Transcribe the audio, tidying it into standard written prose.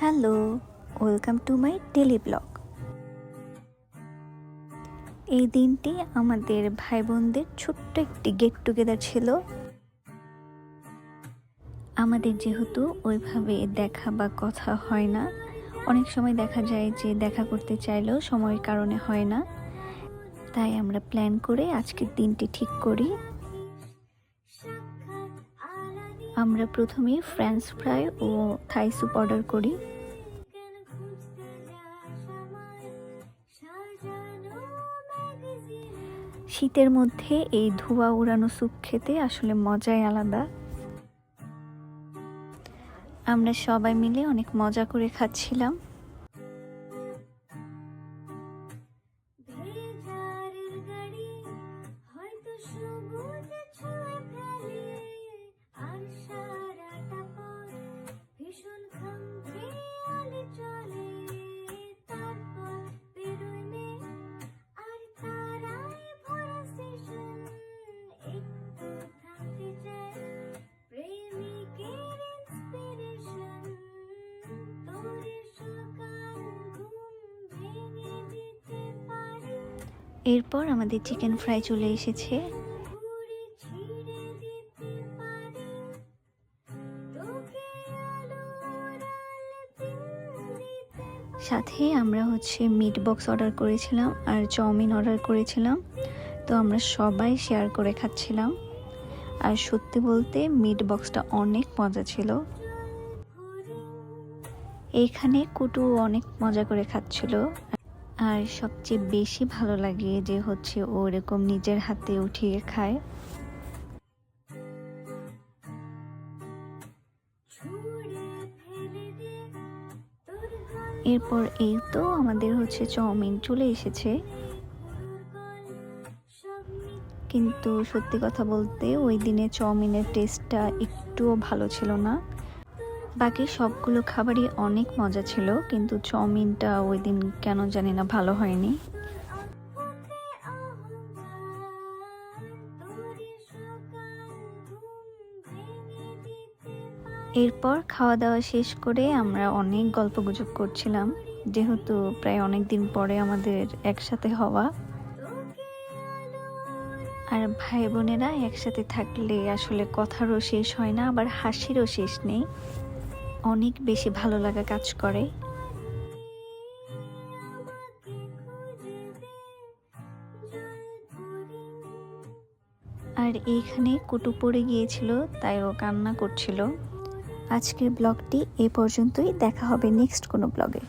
Hello, welcome to my daily blog. এই দিনটি আমাদের ভাই বোনদের ছোট্ট একটি গেট টুগেদার ছিল। আমাদের যেহেতু ওইভাবে দেখা বা কথা হয় না, অনেক সময় দেখা যায় যে দেখা করতে চাইলেও সময়ের কারণে হয় না, তাই আমরা প্ল্যান করে আজকের দিনটি ঠিক করি। আমরা প্রথমে ফ্রেঞ্চ ফ্রাই ও থাই স্যুপ অর্ডার করি। শীতের মধ্যে এই ধোঁয়া উড়ানো স্যুপ খেতে আসলে মজাই আলাদা। আমরা সবাই মিলে অনেক মজা করে খাচ্ছিলাম। এরপর আমাদের চিকেন ফ্রাই চলে এসেছে। সাথে আমরা মিট বক্স অর্ডার করেছিলাম আর চাউমিন অর্ডার করেছিলাম। তো আমরা সবাই শেয়ার করে খাচ্ছিলাম। আর সত্যি বলতে মিট বক্সটা অনেক মজা ছিল। এইখানে কুটু অনেক মজা করে খাচ্ছিল। আর সবচেয়ে বেশি ভালো লাগে যে ও এরকম নিজের হাতে উঠিয়ে খায়। এরপর এই তো আমাদের চাউমিন চলে এসেছে। কিন্তু সত্যি কথা বলতে ওই দিনে চাউমিনের টেস্টটা একটুও ভালো ছিল না। বাকি সবগুলো খাবারই অনেক মজা ছিল, কিন্তু চাউমিনটা ওই দিন কেন জানি না ভালো হয়নি। এরপর খাওয়া দাওয়া শেষ করে আমরা অনেক গল্পগুজব করছিলাম, যেহেতু প্রায় অনেক দিন পরে আমাদের একসাথে হওয়া। আর ভাই বোনেরা একসাথে থাকলে আসলে কথারও শেষ হয় না, আবার হাসিরও শেষ নেই। অনেক বেশি ভালো লাগা কাজ করে। আর এইখানে কুটু পড়ে গিয়েছিল, তাই ও কান্না করছিল। আজকের ব্লগটি এ পর্যন্তই। দেখা হবে নেক্সট কোনো ব্লগে।